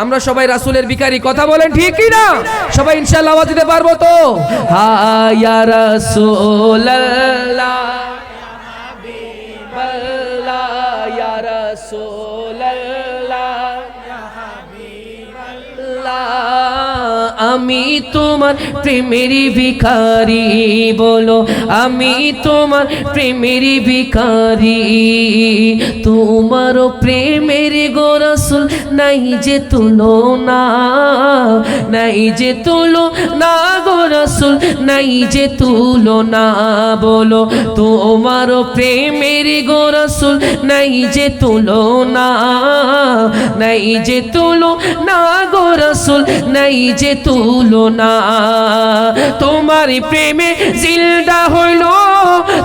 আমরা সবাই রাসূলের ভিখারি, কথা বলেন ঠিক কি না? সবাই ইনশাআল্লাহ আওয়াজ দিতে পারবো তো? হা ইয়া রাসূলুল্লাহ হাবিবাল্লাহ ইয়া রাসূলুল্লাহ ইয়া হাবিবাল্লাহ, আমি তোমার প্রেমেরই ভিখারি, বলো আমি তোমার প্রেমেরই ভিখারি। তোমার প্রেমের গো রাসূল নাই যে তুলনা, নাই যে তুলনা গো রাসূল, নাই যে তুলনা, বলো তোমার প্রেমের গো রাসূল নাই যে তুলনা, নাই যে তুলনা গো রাসূল, নাই যে তুলনা। তোমার প্রেমে জিলদা হইল,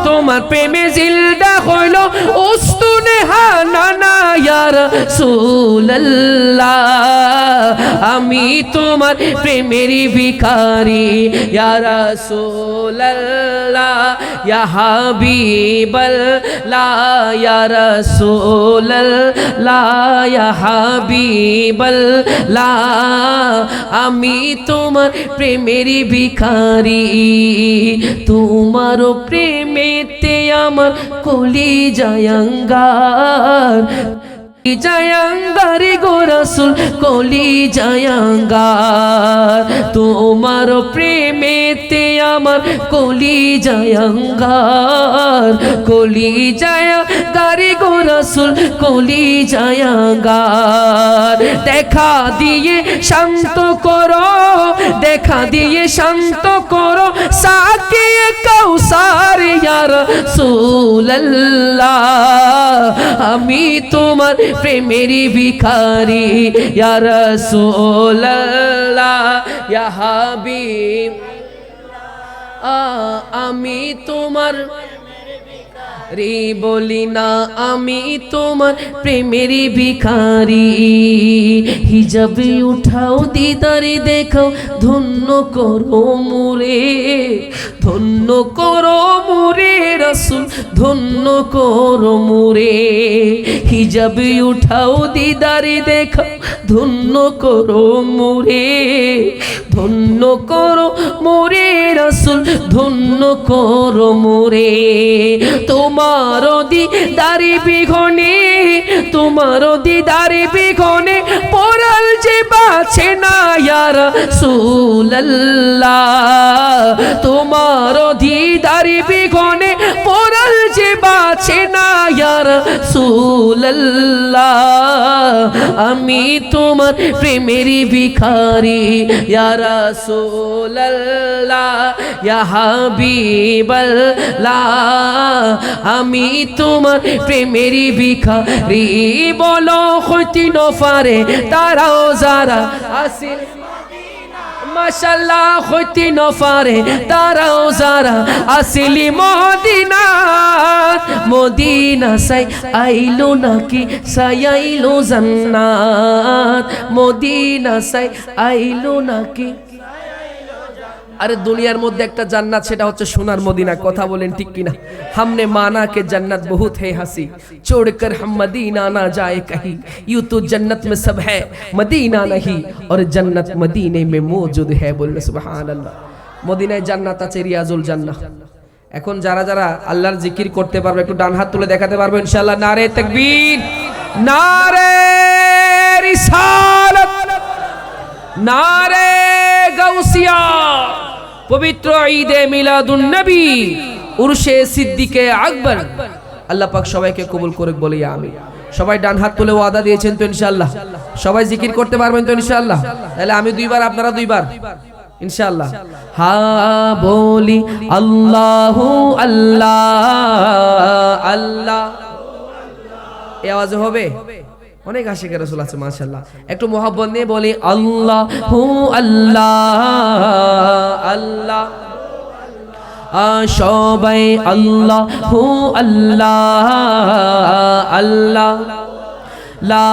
তোমার প্রেমে জিলদা হইল উস্তুনে হানানা ইয়া রাসূলুল্লাহ, আমি তোমার প্রেমেরই ভিখারি ইয়া রাসূলুল্লাহ ইয়া হাবিবাল্লাহ ইয়া রাসূলুল্লাহ ইয়া হাবিবাল্লাহ, আমি তোমার প্রেমেরই ভিখারি। তোমার প্রেমেতে আমার কলিজা আঙ্গার, জায়াঙ্গার গো রাসূল কলিজা আঙ্গার, তোমার প্রেমেতে আমার কলিজা আঙ্গার, কলিজা আঙ্গার গো রাসূল কলিজা আঙ্গার। দেখা দিয়ে শান্ত করো, দেখা দিয়ে শান্ত করো সাকিয়ে কাউসার ইয়া রাসূলুল্লাহ, আমি তোমার প্রেমেরই ভিখারি ইয়া রাসূলুল্লাহ ইয়া হাবিব, আমি তোমার রে বলি না, আমি তোমার প্রেমেরই ভিখারি। হিজাব উঠাও দিদারে দেখাও, ধন্য করো মোরে, ধন্য করো মোরে রাসূল, ধন্য করো মোরে। হিজাব উঠাও দিদারে দেখাও, ধন্য করো মোরে, ধন্য করো মোরে রাসূল, ধন্য করো মোরে। তোমার দিদারে বিঘনে, তোমার দিদারে বিঘনে পরাল যে বাছে না ইয়া রাসূলুল্লাহ, তোমার দিদারে বিঘনে পরাল যে বাছে না ইয়া রাসূলুল্লাহ, আমি তোমার প্রেমেরই ভিখারি ইয়া রাসূলুল্লাহ ইয়া হাবিবাল্লাহ, আমি তোমার প্রেমেরই ভিখারি। বলো হইতি নফারে তারাও যারা আসিল মাশাআল্লাহ, হইতি নফারে তারাও যারা আসিলি মদিনা, মদিনা সাই আইলো নাকি সাইলো জান্নাত, মদিনা সাই আইলো নাকি। আরে দুনিয়ার মধ্যে একটা জান্নাত, সেটা হচ্ছে সোনার মদিনা, কথা বলেন ঠিক কিনা? हमने माना कि जन्नत बहुत है हंसी, छोड़कर हम मदीना ना जाए कहीं, यूं तो जन्नत में सब है मदीना नहीं, और जन्नत मदीने में मौजूद है। बोलना सुबहान अल्लाह। মদিনায় জান্নাত আছে, রিয়াজুল জান্নাহ। এখন যারা যারা আল্লাহর জিকির করতে পারবে একটু ডান হাত তুলে দেখাতে পারবে ইনশাআল্লাহ। নারে তাকবীর, নারে রিসালাত, নারে গাউসিয়া। পবিত্র ঈদে মিলাদুন নবী, উরশে সিদ্দিকে আকবর, আল্লাহ পাক সবাইকে কবুল করুক বলি আমিন। সবাই ডান হাত তুলে ওয়াদা দিয়েছেন তো ইনশাআল্লাহ? সবাই জিকির করতে পারবেন তো ইনশাআল্লাহ? তাহলে আমি দুইবার, আপনারা দুইবার ইনশাআল্লাহ। হ্যাঁ বলি আল্লাহু আল্লাহ আল্লাহ, এই আওয়াজে হবে? অনেক আশিক রাসূল আছে মাশাআল্লাহ, একটু মোহাব্বত নিয়ে বলি আল্লাহু আল্লাহ আল্লাহ, সবাই আল্লাহু আল্লাহ আল্লাহ, ला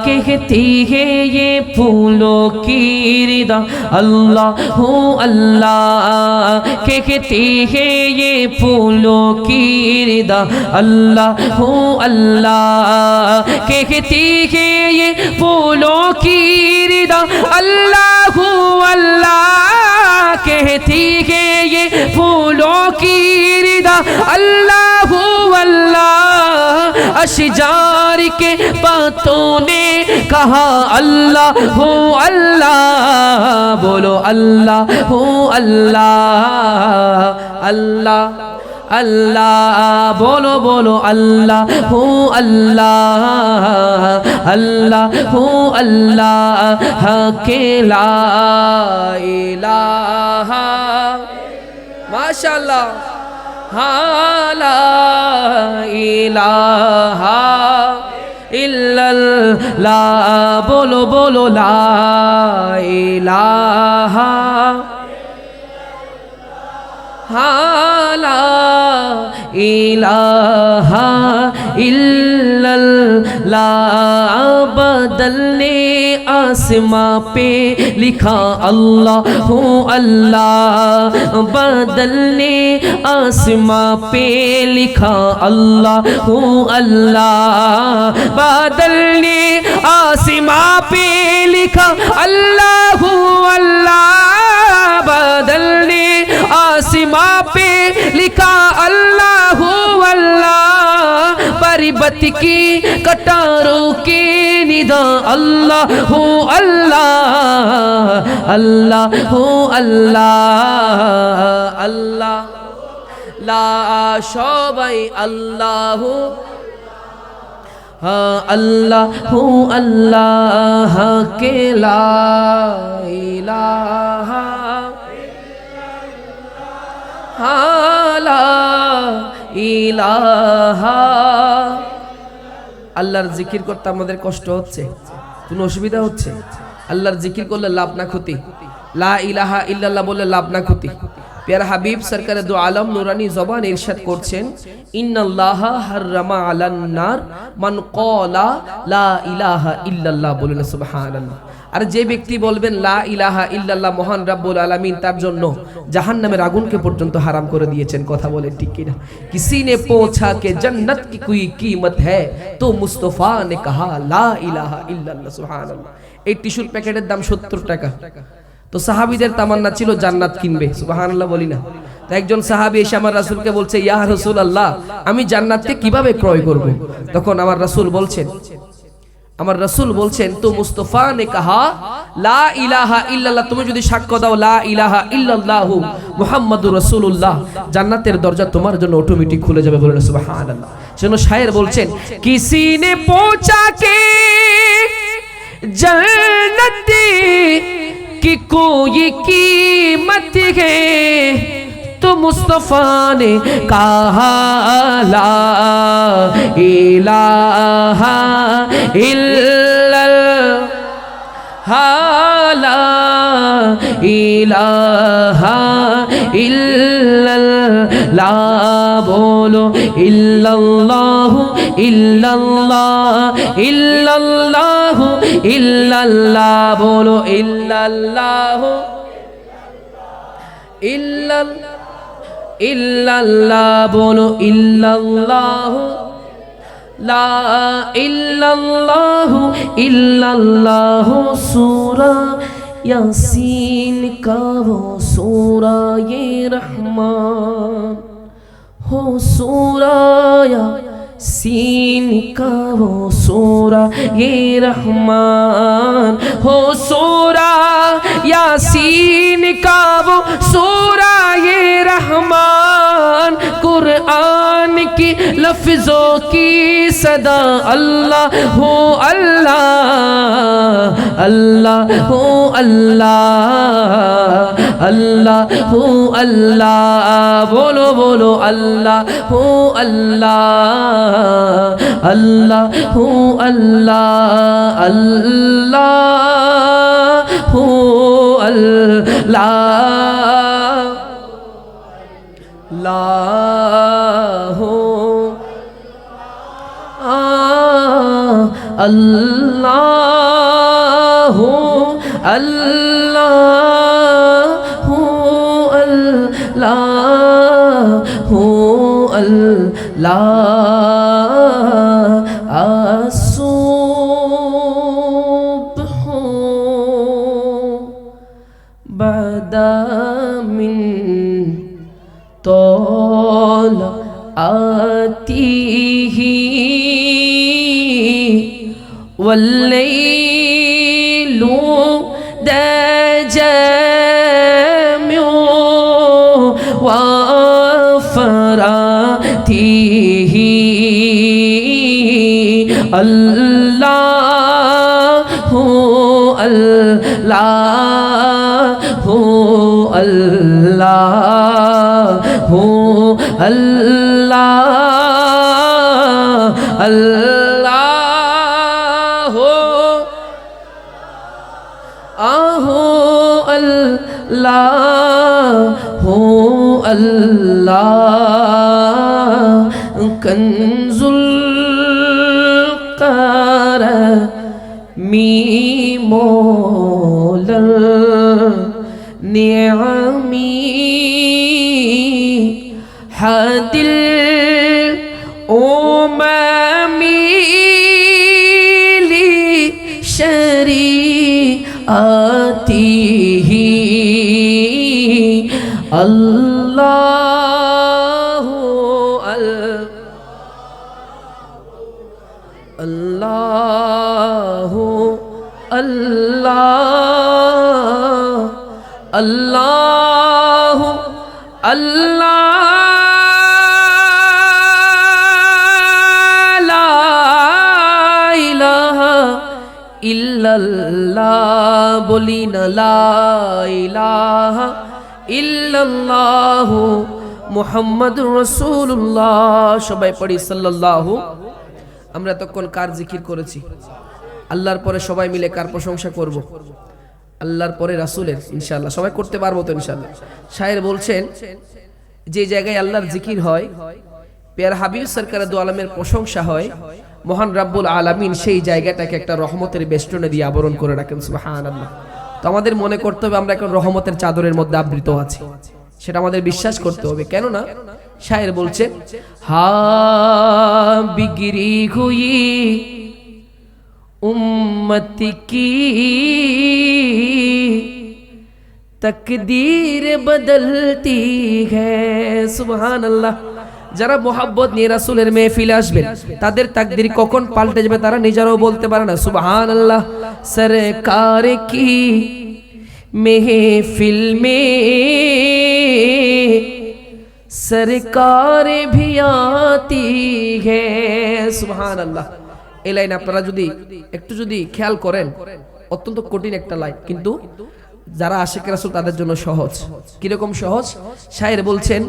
कहती है ये फूलों की रिदा अल्लाह हू अल्लाह कहती है ये फूलों की रिदा अल्लाह हू अल्लाह कहती है ये फूलों की रिदा अल्लाह हू अल्लाह कहती है ये फूलों की रिदा अल्लाह हू अल्लाह अशजार के बातों ने कहा अल्लाह हो अल्लाह बोलो अल्लाह हो अल्लाह अल्लाह अल्लाह बोलो बोलो अल्लाह हो अल्लाह अल्लाह हो अल्लाह के ला इलाहा माशाअल्लाह ला इलाहा इल्लल्लाह बोलो बोलो ला इलाहा ला इलाहा इल्लल्लाह बदल ने आसमां पे लिखा अल्लाह हो अल्लाह बदल ने आसमां पे लिखा अल्लाह हो अल्लाह बादल ने आसमां पे लिखा अल्लाह हो अल्लाह बादल ने आसमां पे लिखा अल्लाह हो अल्लाह परिबत की कटारों के निदा अल्लाह हो अल्लाह अल्लाह हो अल्लाह अल्लाह ला सबाई अल्लाह अल्लाह हो अल्लाह के ला इलाहा ला इलाहा আল্লাহর জিকির করতে আমাদের কষ্ট হচ্ছে কোনো অসুবিধা হচ্ছে আল্লাহর জিকির করলে লাভ না ক্ষতি লা ইলাহা ইল্লাল্লাহ বলে লাভ না ক্ষতি প্যারা হাবিব সরকারে দু আলম নুরানি জবান ইরশাদ করছেন ইন্নাল্লাহা হাররামা আলান নার মান ক্বালা লা ইলাহা ইল্লাল্লাহ বলেন সুবহানাল্লাহ আর যে ব্যক্তি বলবেন লা ইলাহা ইল্লাল্লাহ মহান রব্বুল আলামিন তার জন্য জাহান্নামের আগুনকে পর্যন্ত হারাম করে দিয়েছেন কথা বলেন ঠিক কি না किसी ने पूछा कि जन्नत की कोई कीमत है तो मुस्तफा ने कहा ला इलाहा इल्लल्लाह सुबहानाल्लाह এই টিস্যুর প্যাকেটের দাম 70 টাকা তো সাহাবীদের তামান্না ছিল জান্নাত কিনবে সুবহানাল্লাহ বলি না তো একজন সাহাবী এসে আমার রাসূলকে বলছে ইয়া রাসূলুল্লাহ আমি জান্নাতকে কিভাবে ক্রয় করব তখন আমার রাসূল বলছেন তো মুস্তাফা ने कहा লা ইলাহা ইল্লাল্লাহ তুমি যদি সাক্ষ্য দাও লা ইলাহা ইল্লাল্লাহ মুহাম্মাদুর রাসূলুল্লাহ জান্নাতের দরজা তোমার জন্য অটোমেটিক খুলে যাবে বলেন সুবহানাল্লাহ যেন শায়ের বলছেন किसी ने पूछा के जन्नत की कोई कीमत है तो मुस्तफा ने कहा ला इलाहा इल्लल्लाह ला इलाहा इल्लल्लाह बोलो इल्लल्लाह इल्लल्लाह इल्लल्लाह इल्लल्लाह बोलो इल्लल्लाह इल्लल्लाह बोलो इल्लल्लाह ला इल्लल्लाह इल्लल्लाह सूरा यासीन का वो सूरा ये रहमान हो सूरा यासीन का वो सूरा ये रहमान हो सूरा यासीन का वो सूरा ये रहमान कुरान की लफ्जों की सदा अल्लाह हो अल्लाह अल्लाह हो अल्लाह अल्लाह हो अल्लाह बोलो बोलो अल्लाह हो अल्लाह अल्लाह हो अल्लाह अल्लाह हो अल्लाह ला हो अल्लाहु अल्लाहु अल्लाहु अल्लाह असुब्हु बदा मिन तौलातिही वल्लैलु दजम्यु वफरातिही अल्लाहु अल्लाहु अल्लाहु अल्लाह अल्लाहु आहु अल्लाहु अल्लाह कंजुल करमी मौला निअमी हदिल उममी ली शरीअतिही अल्लाहु अल्लाहु अल्लाह अल्लाहु अल्लाह ला इलाहा इल्लल्लाह बोली न ला इलाहा इल्लल्लाहु मुहम्मदुर রাসূলুল্লাহ সবাই পড়ি সাল্লাল্লাহু। আমরা তখন কার জিকির করেছি? আল্লাহর পরে সবাই মিলে কার প্রশংসা করব? আল্লাহর পরে রাসূলের। ইনশাআল্লাহ সবাই করতে পারবো তো ইনশাআল্লাহ। শায়ের বলছেন যে জায়গায় আল্লাহর জিকির হয়, প্যার হাবিব সরকার দু আলমের প্রশংসা হয়, মহান রাব্বুল আলামিন সেই জায়গাটাকে একটা রহমতের বেষ্টনে দিয়ে আবরণ করে রাখেন। সুবহানাল্লাহ। তো আমাদের মনে করতে হবে আমরা এখন রহমতের চাদরের মধ্যে আবৃত আছি, সেটা আমাদের বিশ্বাস করতে হবে। কেননা শায়ের বলছেন হা বিগরি হুই উম্মত কি তকদীর বদলতি হ্যায়। সুবহানাল্লাহ। যারা মোহাব্বত নিয়ে রাসূলের মেহফিলে আসবেন তাদের তাকদীর কখন পাল্টে যাবে তারা নিজেরাও বলতে পারে না। সুবহানাল্লাহ। সরকার কি महफिल में सरकार भी आती है। सुबहान अल्लाह। এই লাইন আপনারা যদি একটু খেয়াল করেন অত্যন্ত কঠিন একটা লাইন, কিন্তু যারা আশিক রাসূল তাদের জন্য সহজ। কিরকম সহজ? শায়ের বলছেন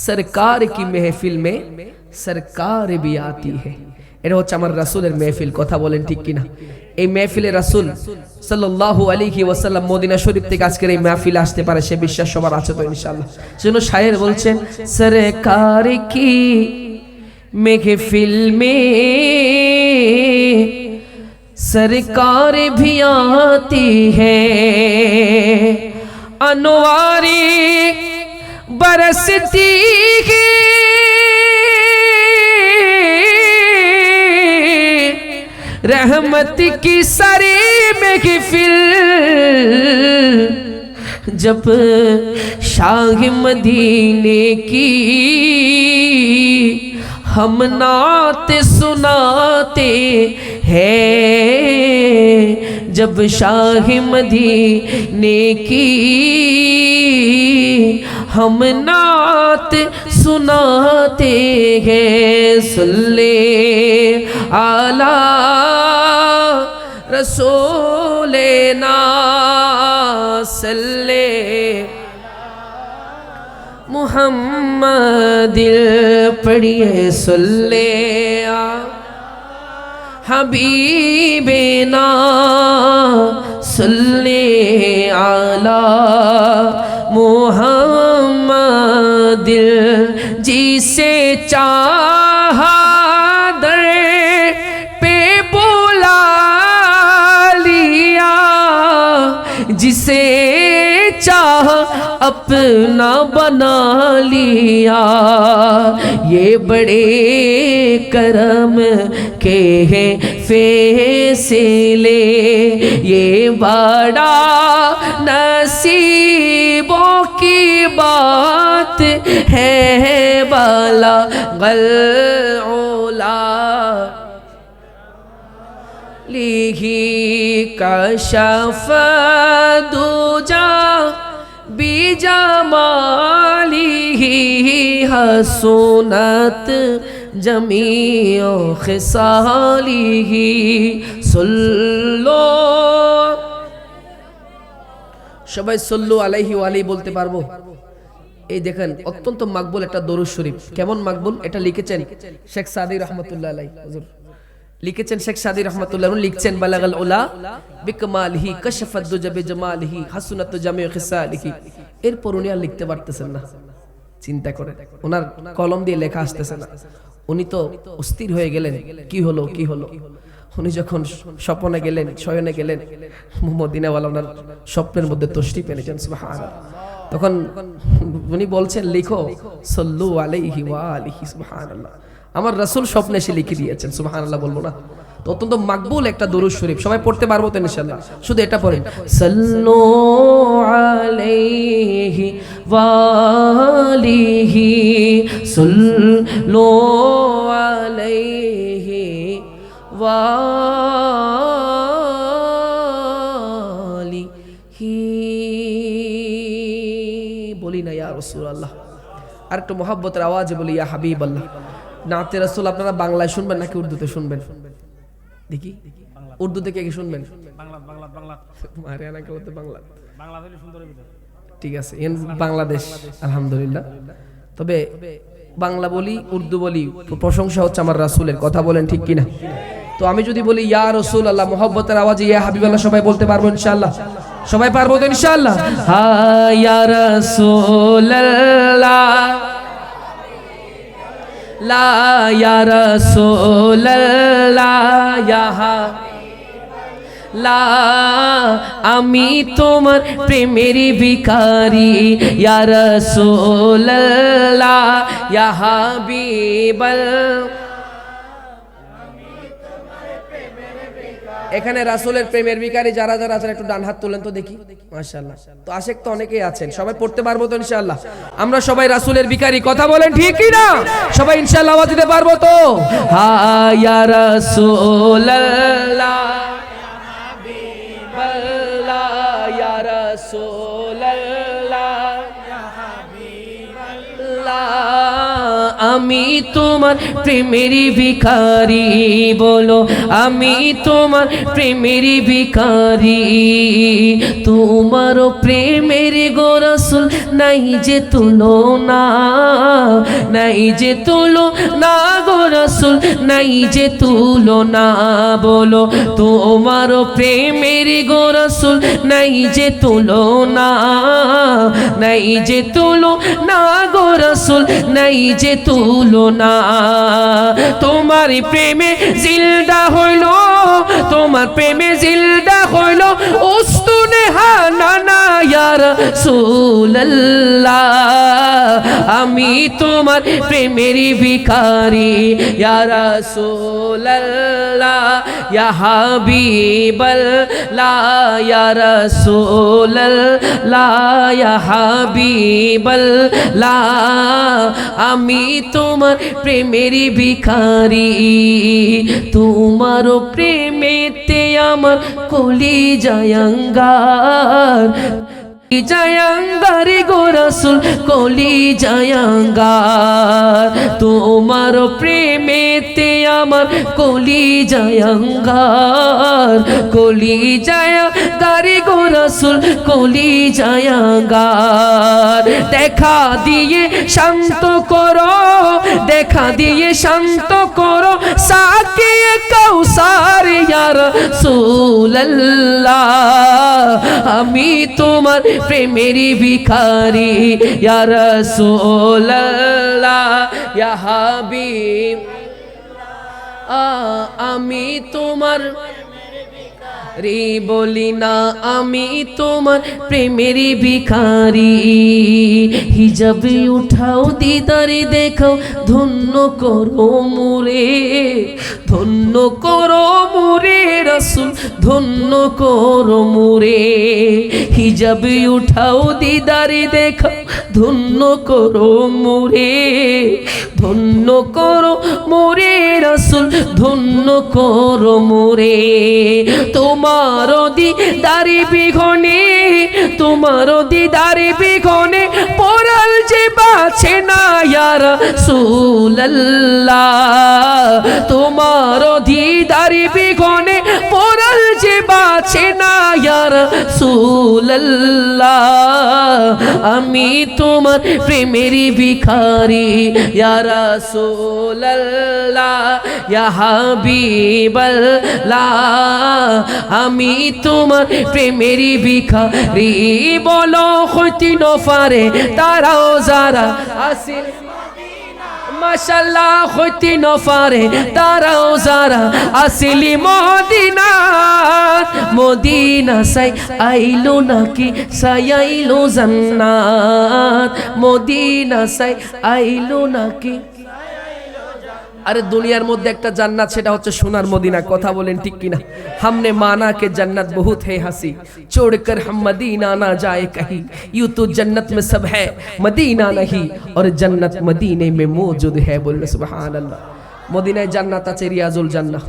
সরকার কি মেহফিল মে সরকার भी आती है। এটা হচ্ছে আমার রাসূলের মেহফিল। কথা বলেন ঠিক কিনা? এই মেহফিলে রাসূল সাল্লাল্লাহু আলাইহি ওয়াসাল্লাম মদিনা শরীফ থেকে আজকের এই মেহফিলে আসতে পারে সে বিশ্বাস সবার আছে তো ইনশাআল্লাহ। সেজন্য শায়ের বলছেন সরকার কি মেহফিল মে সরকার भी आती है अनवारी बरसती है रहमत की सारी महफिल जब शाह मदीने की हम नात सुनाते हैं जब शाह मदीने की हम नात सुनाते हैं सल्ले आला रसूले ना सल्ले मुहम्मद पढ़िए सल्ले हबीबे ना सल्ले आला मुहम्मद जिसे चाहा दर पे जिसे चाह अपना बना लिया, ये बड़े करम के हैं फैसले, ये बड़ा नसीबों की बात है बाला गलउला लिही कशफ दूजा बीजमालिही हसनत जमीओ खिसालिही सल्लो। সবাই সল্লু আলাইহি ওয়া আলিহি বলতে পারবো? এই দেখেন অত্যন্ত মাকবুল একটা দরুদ শরীফ। কেমন মাকবুল? এটা লিখেছেন শেখ সাদি রহমাতুল্লাহ আলাইহি। হুজুর লিখেছেন শেখ সাদি রহমাতুল্লাহ লিখছেন বালাগাল উলা বিকমালিহি কাশাফাত দুজা বিজমালিহি হাসনাত জামিউ খিসালিহি। এরপর উনি আর লিখতে পারতেছেন না। চিন্তা করে ওনার কলম দিয়ে লেখা আসতেছে না। উনি তো অস্থির হয়ে গেলেন, কি হলো কি হলো। উনি যখন স্বপ্নে গেলেন, শয়নে গেলেন, মদিনাওয়ালা ওনার স্বপ্নের মধ্যে তশরিফ এনেছেন সুবহানাল্লাহ। তখন উনি বলছেন লিখো সাল্লু আলাইহি ওয়া আলিহি সুবহানাল্লাহ। আমার রাসূল স্বপ্নে এসে লিখে দিয়েছেন সুবহানাল্লাহ, বলবো না? তো অত্যন্ত মাকবুল একটা দরুদ শরীফ, সবাই পড়তে পারবো তো ইনশাআল্লাহ? শুধু এটা পড়েন সাল্লু আলাইহি ওয়া আলিহি সাল্লু আলাইহি ওয়া আলিহি। বলি না ইয়া রাসূলুল্লাহ, আর একটু মোহাব্বতের আওয়াজে বলি ইয়া হাবিবাল্লাহ। নাতে রাসূল আপনারা বাংলায় শুনবেন নাকি উর্দুতে শুনবেন? দেখি উর্দুতে কে কে শুনবেন? বাংলা মারিয়ানা কে বলতে বাংলা হলে সুন্দর হবে। ঠিক আছে, বাংলাদেশ আলহামদুলিল্লাহ। তবে বাংলা বলি উর্দু বলি, প্রশংসা হচ্ছে আমার রাসূলের। কথা বলেন ঠিক কিনা? তো আমি যদি বলি ইয়া রাসূলুল্লাহ মোহাব্বতের আওয়াজে ইয়া হাবিবাল্লাহ, সবাই বলতে পারবো ইনশাআল্লাহ? সবাই পারবো তো ইনশাআল্লাহ? হা ইয়া রাসূলুল্লাহ লা ইয়া রাসূলুল্লাহ ইয়া লা আমি তোমার প্রেমের ভিখারি ইয়া রাসূলুল্লাহ ইয়া হাবিবাল্লাহ। এখানে রাসূলের প্রেমের ভিখারি যারা যারা আছেন একটু ডান হাত তোলেন তো দেখি। মাশাআল্লাহ। তো আশেক তো অনেকেই আছেন, সবাই পড়তে পারবো তো ইনশাআল্লাহ? আমরা সবাই রাসূলের ভিখারি। কথা বলেন ঠিক কি না? সবাই ইনশাআল্লাহ আওয়াজ দিতে পারবো তো? হা ইয়া রাসূলুল্লাহ হাবিবাল্লাহ ইয়া রাসূলুল্লাহ ইয়া হাবিবাল্লাহ আমি তোমার প্রেমের ভিখারি, বলো আমি তোমার প্রেমের ভিখারি। তোমার প্রেমের গো রাসূল নাই যে তুলনা, নাই যে তুলনা গো রাসূল নাই যে তুলনা। বলো তোমার প্রেমের গো রাসূল নাই যে তুলনা, নাই যে তুলনা গো রাসূল নাই যে তুলনা। তোমার প্রেমে জিলদা হইল, তোমার প্রেমে জিলদা হইল উস্তুনে হানানা ইয়া রাসূলুল্লাহ আমি তোমার প্রেমের ভিখারি ইয়া রাসূলুল্লাহ ইয়া হাবিবাল্লাহ ইয়া রাসূলুল্লাহ ইয়া হাবিবাল্লাহ আমি তোমার প্রেমের ভিখারি। তোমার প্রেমেতে আমার কলিজায় আঙ্গার, জায়াঙ্গার গো রাসূল কলিজায় আঙ্গার। তোমার প্রেমেতে আমার কলিজায় আঙ্গার, কলিজায় আঙ্গার গো রাসূল কলিজায় আঙ্গার। দেখা দিয়ে শান্ত করো, দেখা দিয়ে শান্ত করো সাকিয়ে কাউসার ইয়া রাসূলুল্লাহ আমি তোমার প্রেমের ভিখারি ইয়া রাসূলুল্লাহ ইয়া হাবিব। আমি তোমার রে বলি না আমি তোমার প্রেমেরই ভিখারি হিজাব উঠাও দিদারে দেখাও ধন্য করো মুরে ধন্য করো মুরে রাসূল ধন্য করো মুরে হিজাব উঠাও দিদারে দেখাও ধন্য করো মুরে ধন্য করো মোরে রাসূল ধন্য করো মোরে তোমার দিদারে বিঘনে তোমার দিদারে বিঘনে পরাল যে বাছে না ইয়া রাসূলুল্লাহ তোমার দিদারে বিঘনে পরাল যে বাছে না ইয়া রাসূলুল্লাহ আমি তোমার প্রেমেরই ভিখারি ইয়া রাসূলুল্লাহ ইয়া হাবিবাল্লাহ আমি তোমার প্রেমেরই ভিখারি বলো হইতে নফারে তারাও যারা আসিল মাশাআল্লাহ হইতে নফারে তারাও যারা আসিলি মদিনাত মদিনা সাই আইলো নাকি সাইলো জান্নাত মদিনা সাই আইলো নাকি अरे दुनियार मध्य एक जन्नत सेटा होच्छे सोनार मदीना कथा बोलें ठीक किना हमने माना के जन्नत बहुत है हंसी छोड़कर हम मदीना ना जाए कहीं यूं तो जन्नत में सब है मदीना नहीं और जन्नत मदीने में मौजूद है बोलने सुभान अल्लाह मदीनाय जन्नत आछे रियाजुल जन्नाह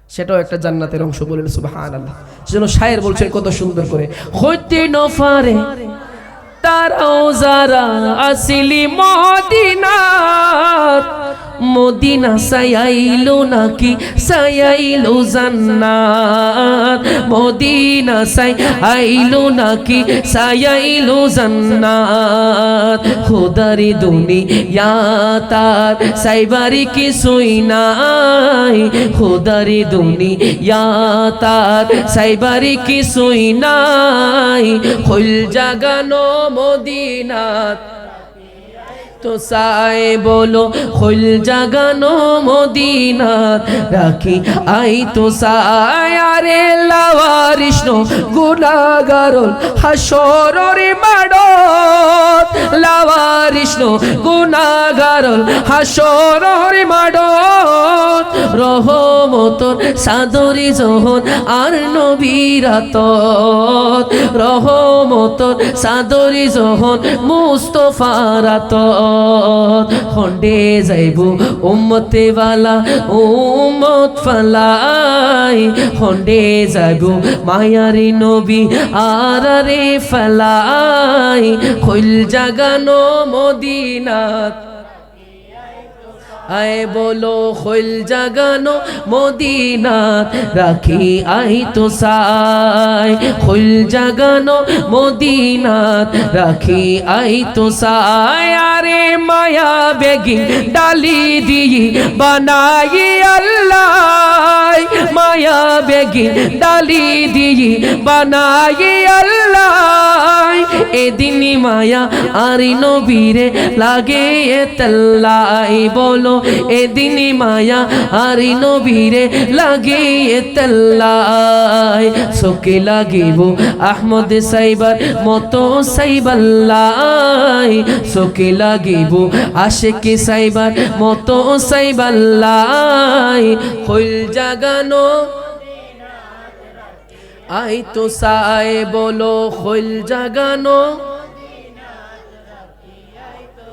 সেটাও একটা জান্নাতের অংশ বলেন সুবহানাল্লাহ যেন শায়ের বলছেন কত সুন্দর করে হইতে নফারে তারাও যারা আসিলি মদিনাত মদিনা সাইলো নাকি সাইলো জান্নাত মদিনা সাইলো নাকি সাইলো জান্নাত খোদারি দুনিয়া তার সাইবারি কিছুই নাই খোদারি দুনিয়া তার সাইবারি কিছুই নাই হইল জাগানো মদিনাত तो साए बोलो खुल जगानो मदीनात राखी आई तो साया रे लावारिशनो गुनाहगारोल हाशोरे माडोत लावारिशनो गुनाहगारोल हाशोरे माडोत रहमतोर सादरी जहन आर नबीरातत रहमतोर सादरी जहन मुस्तफारातत खंडे जाइबो उम्मते वाला उम्मत फलाई खंडे जाइबो मायारी नबी आरारे फलाई खुल जगानो मदीनात आए बोलो खुल जगानो मदीनात राखी आई तो साय खुल जगानो मदीनात राखी आई तो साय अरे माया बेगी डाली दी बनाई अल्लाह माया बेगी डाली दी बनाई अल्लाह ए दिनी माया आरी नबीरे लागे तल्लाई बोलो ए दिनी माया आरी नबीरे लागे तल्लाई सोके लागिबो अहमद साइबर मतो साइबाल्लाई सोके लागिबो आशिकी साइबर मतो साइबाल्लाई खुल जगानो आई तो साए बोलो खुल जगानो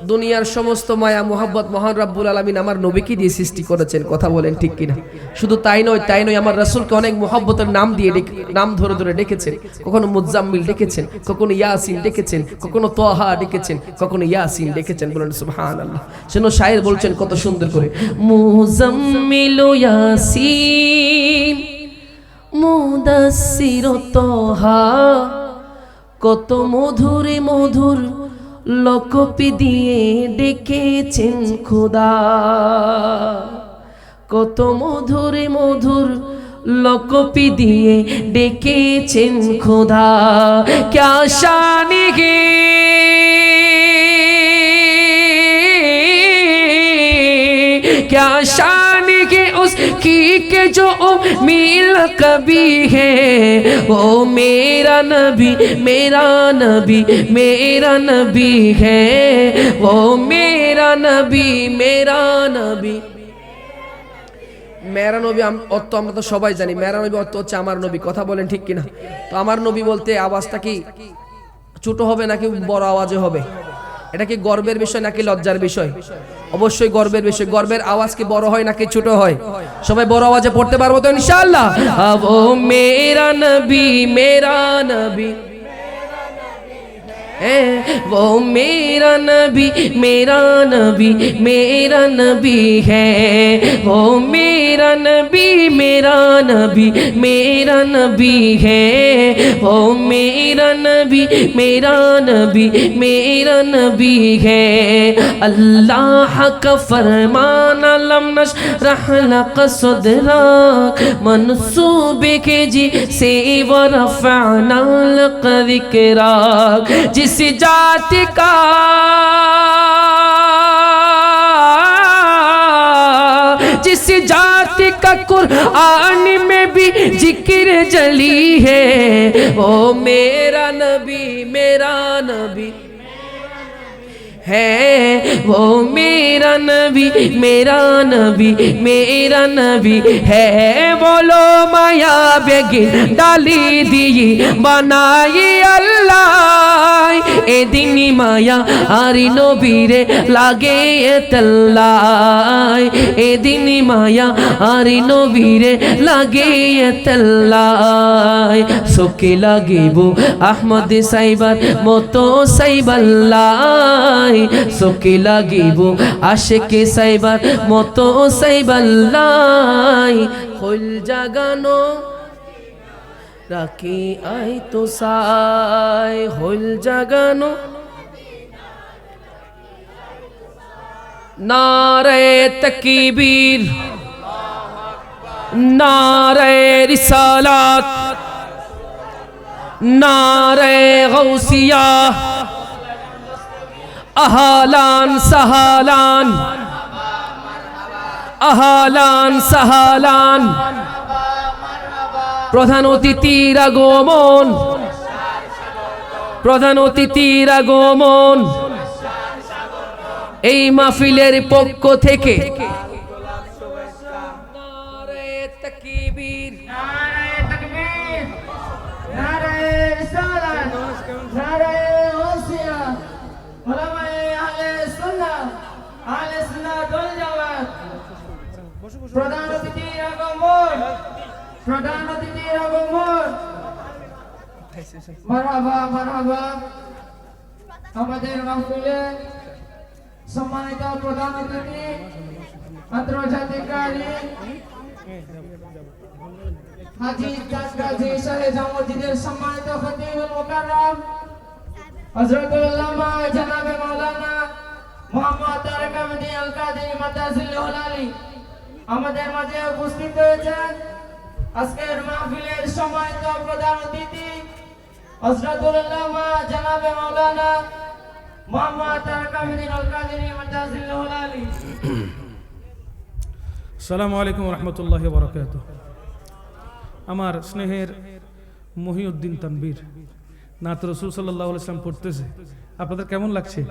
দুনিয়ার সমস্ত মায়া মোহাব্বত মহান রব্বুল আলামিন আমার নবীকে দিয়ে সৃষ্টি করেছেন কথা বলেন ঠিক কিনা শুধু তাই নয় আমার রাসূলকে অনেক মোহাব্বতের নাম দিয়ে নাম ধরে ধরে ডেকেছেন কখনো মুজাম্মিল ডেকেছেন কখনো ইয়াসিন ডেকেছেন কখনো তোহা ডেকেছেন কখনো ইয়াসিন ডেকেছেন বলেন সুবহানাল্লাহ যেন শায়ের বলছেন কত সুন্দর করে মুজাম্মিল ইয়াসিন মুদাসসির তোহা কত মধুরে মধুর লকপি দিয়ে ডেকেছেন খোদা কত মধুরে মধুর লকপি দিয়ে ডেকেছেন খোদা क्या शान गे क्या शान गे उस उसकी के जो उम्मीद कभी है, वो मेरा नबी मेरा नबी मेरा नबी है, वो मेरा नबी मेरा नबी। মেরা নবী অর্থ আমরা তো সবাই জানি, মেরা নবী অর্থ হচ্ছে আমার নবী। কথা বলেন ঠিক কিনা? তো আমার নবী বলতে আওয়াজটা কি ছোট হবে নাকি বড় আওয়াজে হবে? এটা কি গর্বের বিষয় নাকি লজ্জার বিষয়? অবশ্যই গর্বের বিষয়। গর্বের আওয়াজ কি বড় হয় নাকি ছোট হয়? সবাই বড় আওয়াজে পড়তে পারবো তো ইনশাআল্লাহ? ও মেরা নবী মেরা নবী, वो मेरा नबी मेरा नबी मेरा नबी है, वो मेरा नबी मेरा नबी मेरा नबी है, वो मेरा नबी मेरा नबी मेरा नबी है। अल्लाह का फरमान लम नशरह लक सदरक, मनसूबे के जी से व रफअना लक ज़िक्रक। जिस जाति का जिस जाति का कुरान में भी जिक्र जली है, वो मेरा नबी मेरा नबी है, वो मेरा नबी मेरा नबी मेरा नबी है। बोलो माया बेगिन डाली दी बनाई अल्लाह, ए दिनी माया आरी नबीरे लागे तल्लाई, ए दिनी माया आरी नबीरे लागे तल्लाई। सोके लागिबो अहमद साइबार मतो साइबाल्लाई, सोके लागिबो आशिके साइबार मतो साइबाल्लाई। खुल জাগানো রাখি আই তো সাই, হইল জাগানো নারে তাকবীর নারে রিসালাত নারে গৌসিয়া, আহলান সাহালান আহলান সাহালান। প্রধান অতিথির আগমন প্রধান অতিথির আগমন এই মাহফিলের পক্ষ থেকে নারে তাকবীর নারে তাকবীর নারে রিসালাত নারে গৌসিয়া, উলামায়ে আহলে সুন্নাহ ওয়াল জামাত। প্রধান অতিথির আগমন প্রধান অতিথির আগমন। মারহাবা মারহাবা। আমাদের মাহফিলে সম্মানিত প্রধান অতিথি আন্তর্জাতিক কারি হাজী গাজী শাহে জামুদ্দিনের সম্মানিত খতিবুল মুকাররম হযরতুল আল্লামা জনাবে মাওলানা মুহাম্মদ তারেক আহমদ আল কাদেরী মাদাজিল্লাহুল আলী আমাদের মাঝে উপস্থিত হয়েছেন। আজকের মাহফিলের সম্মানিত প্রধান অতিথি হযরতুল আল্লামা জনাবে মাওলানা মুহাম্মদ তারেক আহমদ আল কাদেরী মাদাজিল্লাহুল আলী। আসসালামু আলাইকুম ওয়া রাহমাতুল্লাহি ওয়া বারাকাতুহু। আমার স্নেহের মহিউদ্দিন তানবীর নাত রাসূল সাল্লাল্লাহু আলাইহি ওয়াসাল্লাম পড়তেছে, আপনাদের কেমন লাগছে?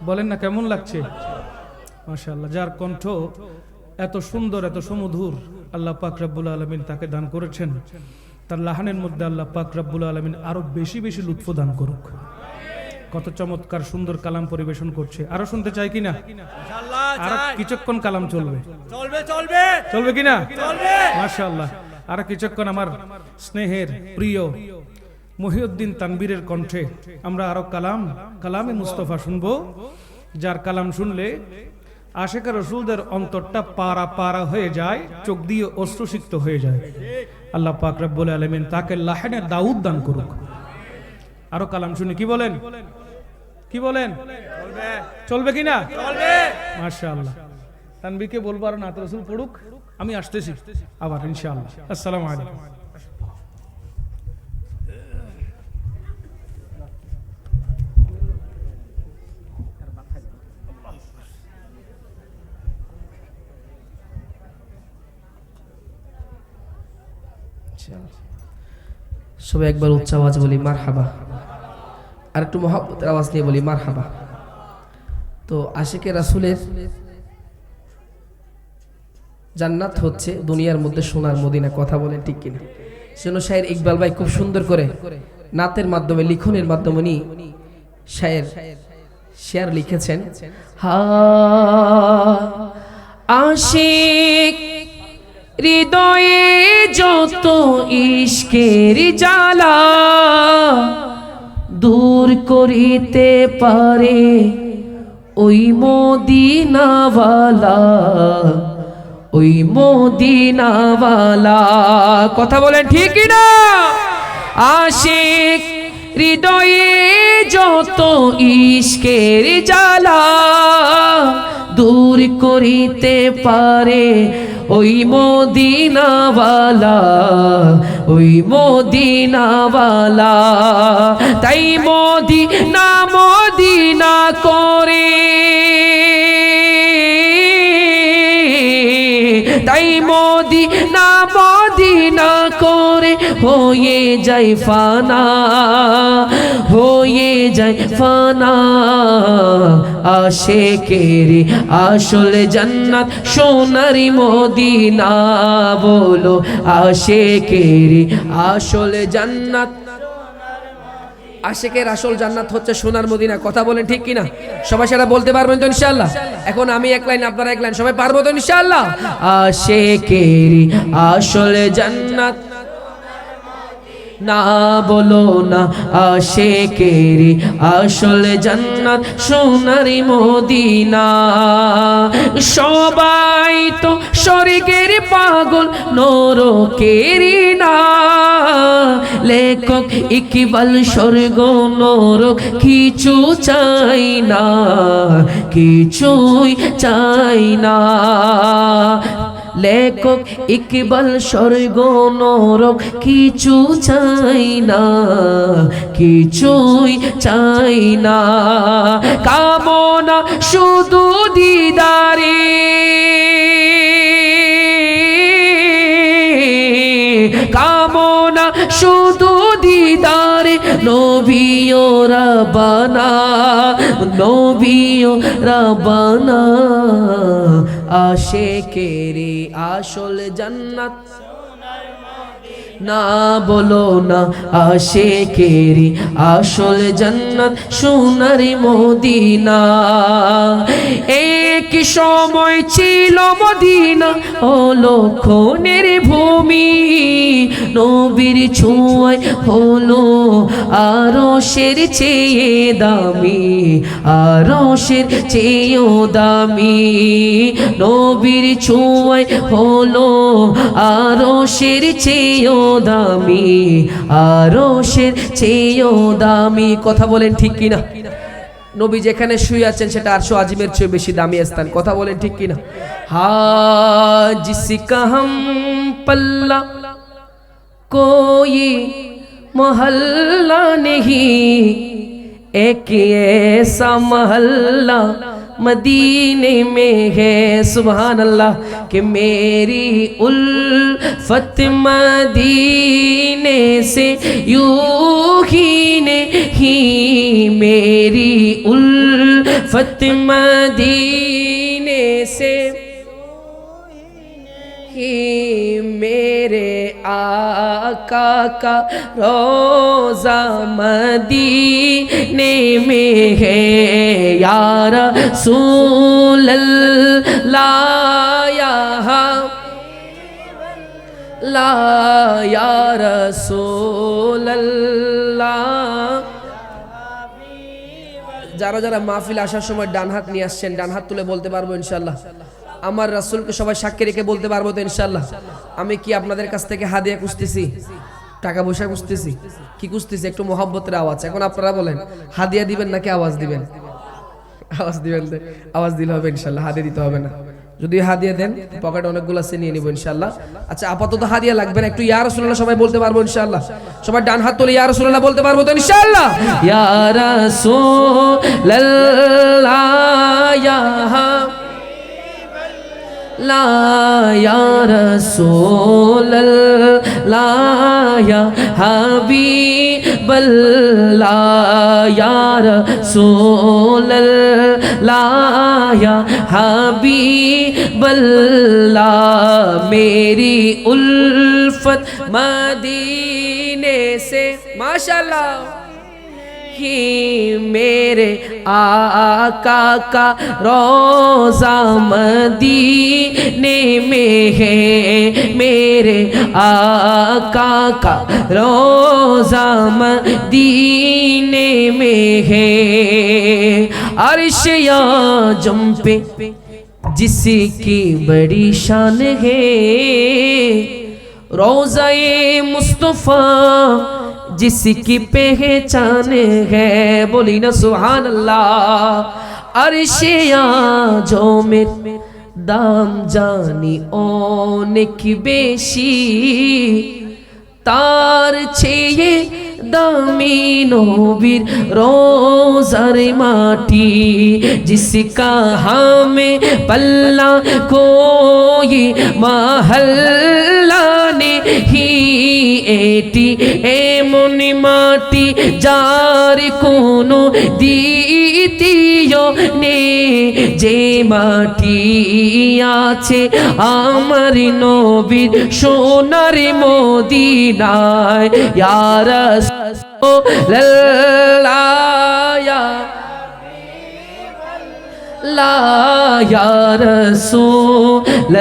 বলেন না কেমন লাগছে? মাশাআল্লাহ। যার কণ্ঠ এত সুন্দর এত সুমধুর আল্লাহ পাক রব্বুল আলামিন তাকে দান করেছেন, তার লাহানের মধ্যে আল্লাহ পাক রব্বুল আলামিন আরো বেশি বেশি লুৎফ দান করুক। কত চমৎকার সুন্দর কালাম পরিবেশন করছে। আরো শুনতে চাই কিনা? ইনশাআল্লাহ চাই। আর কিছুক্ষণ কালাম চলবে চলবে চলবে চলবে কিনা? চলবে মাশাআল্লাহ। আর কিছুক্ষণ আমার স্নেহের প্রিয় মহিউদ্দিন তানবীরের কণ্ঠে আমরা আরো কালামে মুস্তাফা শুনবো, যার কালাম শুনলে আশিক রাসূলদের অন্তরটা পারা পারা হয়ে যায়, চোখ দিয়ে অশ্রুসিক্ত হয়ে যায়। আল্লাহ পাক রব্বুল আলামিন তাকে লাহানে দাউদ দান করুক। আরো কালাম শুনি, কি বলেন? কি বলেন? চলবে চলবে কিনা? চলবে মাশাআল্লাহ। তানবীরকে বলবো আর নাত রাসূল পড়ুক, আমি আসতেছি আবার ইনশাআল্লাহ। আসসালামু আলাইকুম। সবাই একবার উচ্চ আওয়াজ বলি মারহাবা, আর একটু মহব্বতের আওয়াজ নিয়ে বলি মারহাবা। তো আশিকে রাসূলের জান্নাত হচ্ছে দুনিয়ার মধ্যে সোনার মদিনা, কথা বলেন ঠিক কিনা? সেজন্য শায়ের ইকবাল ভাই খুব সুন্দর করে নাতের মাধ্যমে, লিখনের মাধ্যমে উনি শেয়ার লিখেছেন। হা আশিক হৃদয়ে যত ইশকের জ্বালা দূর করিতে পারে ওই মদিনাওয়ালা, ওই মদিনাওয়ালা, কথা বলেন ঠিক কিনা? আশিক হৃদয়ে যত ইশকের জ্বালা দূর করিতে পারে ওই মদিনাওয়ালা, ওই মদিনাওয়ালা। তাই মদিনা মদিনা করে, তাই মদিনা মদিনা করে হয়ে যায় ফানা, হয়ে যায় ফানা। আশিকেরি আসল জান্নাত সোনারি মদিনা, বলো আশিকেরি আসল জান্নাত। আশিকের আসল জান্নাত হচ্ছে সোনার মদিনা, কথা বলেন ঠিক কিনা? সবাই সেটা বলতে পারবেন তো ইনশাআল্লাহ? এখন আমি এক লাইন আপনারা এক লাইন, সবাই পারবো তো ইনশাআল্লাহ? আশিকেরি আসল জান্নাত না বলো না, আশিকেরি আসল জান্নাত সোনারি মদিনা। সবাই তো স্বর্গের পাগল নরকেরি না, লেখক ইকবাল স্বর্গ নরক কিছু চাই না, কিছুই চাই না। লেখক ইকবাল স্বর্গ নরক কিছু চাই না, কিছুই চাই না। কামনা শুধু দিদারে, কামনা শুধু দিদারে নবীও রাব্বানা, নবীও রাব্বানা। আশিকেরি আসল জান্নাত না বলো না, আশিকেরি আসল জান্নাত সোনারি মদিনা। এক সময় ছিল মদিনা হলো খুনের ভূমি, নবীর ছোঁয়ায় হলো আরশের চেয়ে দামি, আরশের চেয়েও দামি। নবীর ছোঁয়ায় হলো আরশের চেয়েও দামি, আরশের চেয়েও দামি, কথা বলেন ঠিক কিনা? নবী যেখানে শুয়ে আছেন সেটা আরশ আজিমের চেয়ে বেশি দামি স্থান, কথা বলেন ঠিক কিনা? হা জিসকা হাম পল্লা कोई मोहल्ला नहीं, एक ऐसा मोहल्ला मदीने में है सुभान अल्लाह कि मेरी उल्फत मदीने से यूं ही नहीं, मेरी उल्फत मदीने से ही मेरे आका का रोज़ा मदीने में है या रसूल अल्लाह ला या रसूल अल्लाह। যারা যারা মাহফিল আসার সময় ডান হাত নিয়ে আসছেন ডান হাত তুলে বলতে পারবো ইনশাআল্লাহ আমার রাসূলকে সবাই সাক্ষী রেখে বলতে পারবো তো ইনশাআল্লাহ? আমি কি আপনাদের কাছ থেকে হাদিয়া খুঁজতেছি, টাকা পয়সা খুঁজতেছি, কি খুঁজতেছি? একটু মহব্বতের আওয়াজ। এখন আপনারা বলেন হাদিয়া দিবেন নাকি আওয়াজ দিবেন? আওয়াজ দিবেন, আওয়াজ দিলে হবে ইনশাআল্লাহ, হাদিয়া দিতে হবে না। যদি হাদিয়া দেন পকেটে অনেকগুলো আছে নিয়ে নিব ইনশাআল্লাহ। আচ্ছা আপাতত হাদিয়া লাগবে না, একটু ইয়া রাসূলুল্লাহ সবাই বলতে পারবো ইনশাআল্লাহ? সবাই ডান হাত তুলে ইয়া রাসূলুল্লাহ বলতে পারবো তো ইনশাআল্লাহ? ইয়া রাসূলুল্লাহ ইয়া ला या रसूल अल्लाह या हबीब अल्लाह या रसूल अल्लाह या हबीब अल्लाह मेरी उल्फत मदीने से माशाल्लाह ही मेरे आका का रोज़ा मदीने में है मेरे आका का रोज़ा मदीने में है अर्श या जम पे जिसकी बड़ी शान है रोज़ा-ए मुस्तफ़ा जिसकी पहचान है बोली ना सुभान अल्लाह अर्शे आज़मेर दाम जानी অনেক বেশি तार छेये दामी नबीर रोज़ार माटी जिसका हमें पल्ला कोई महल्ला नहीं एटी एमन माटी जार कोनो द्वितीय ने जे माटी आछे आमार नबीर सोनार मदीनाय या रसूलल्लाह या रसूलल्लाह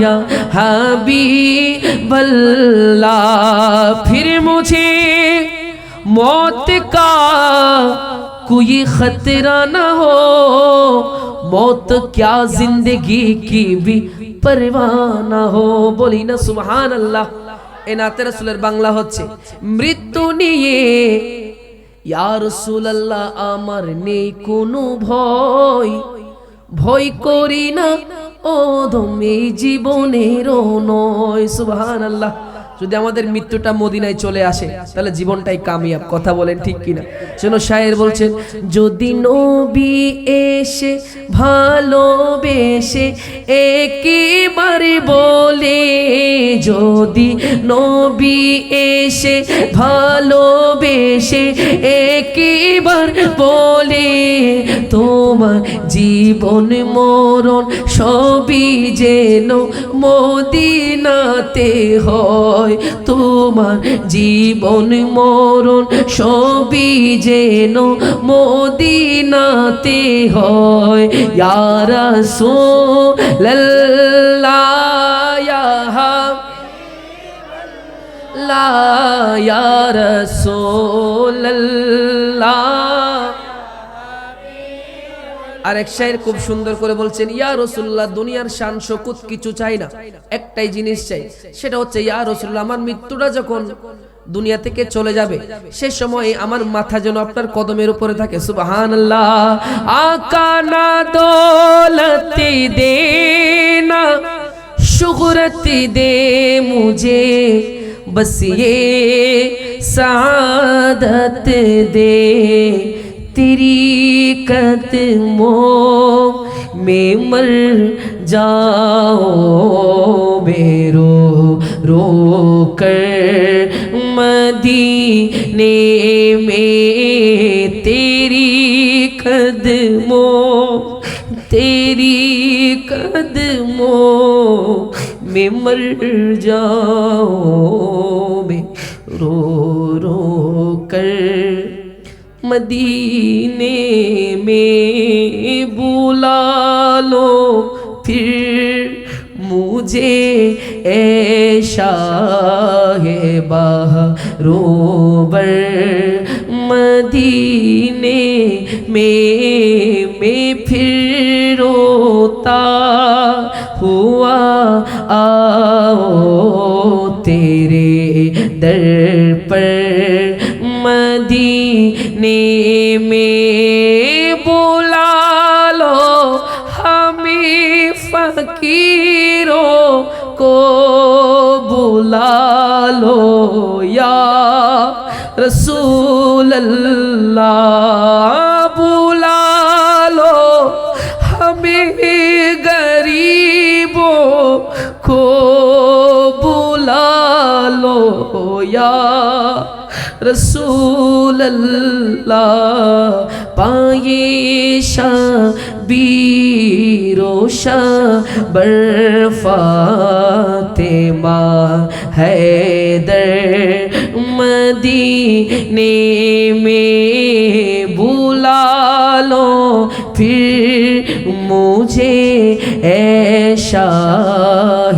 या हबीबल्लाह फिर मुझे मौत का कोई खतरा न हो मौत क्या जिंदगी की भी परवाह न हो बोली ना सुभान अल्लाह ए नाते रसूलेर बांगला होच्छे मृत्यु निये या रसूलल्लाह आमार नेই কোনো ভয় ভয় করি না অদম এই জীবনেরও নয় সুবহানাল্লাহ যদি আমাদের মৃত্যুটা মদিনায় চলে আসে তাহলে জীবনটাই কামিয়াব কথা বলেন ঠিক কিনা শোনো শায়ের বলছেন যদি নবী এসে ভালোবেসে একেবারে বলে যদি নবী এসে ভালোবেসে একেবার বলে তোমার জীবন মরণ সবই যেন মদিনাতে হয় তোমার জীবন মরণ সবই যেন মদিনাতে হয় ইয়া রাসূলুল্লাহ ইয়া হাবিবাল্লাহ ইয়া রাসূলুল্লাহ আর এক শায়ের খুব সুন্দর করে বলছেন ইয়া রাসূলুল্লাহ দুনিয়ার শান শৌকত কিছু চাই না একটাই জিনিস চাই সেটা হচ্ছে ইয়া রাসূলুল্লাহ আমার মৃত্যুটা যখন দুনিয়া থেকে চলে যাবে সে সময় আমার মাথা যেন আপনার কদমের উপরে থাকে সুবহানাল্লাহ আকা না দৌলত দেনা शुहरत दे मुझे बस ये सादत दे तेरी कदमों में मर जाओ मेरो रो कर मदीने में तेरी कदमों में मर जाओ मैं रो रो कर मदीने में बुला लो फिर मुझे ऐशा है बहरोबर मदीने में मैं फिर रोता हुआ आओ तेरे दर पर मदीने में बुला लो हमें फकीरों को बुला लो या रसूल अल्लाह बुला लो हमें या रसूल अल्लाह पाए शबीरोशा बर्फा तेमा हैदर मदीने में बुला लो फिर मुझे ऐशा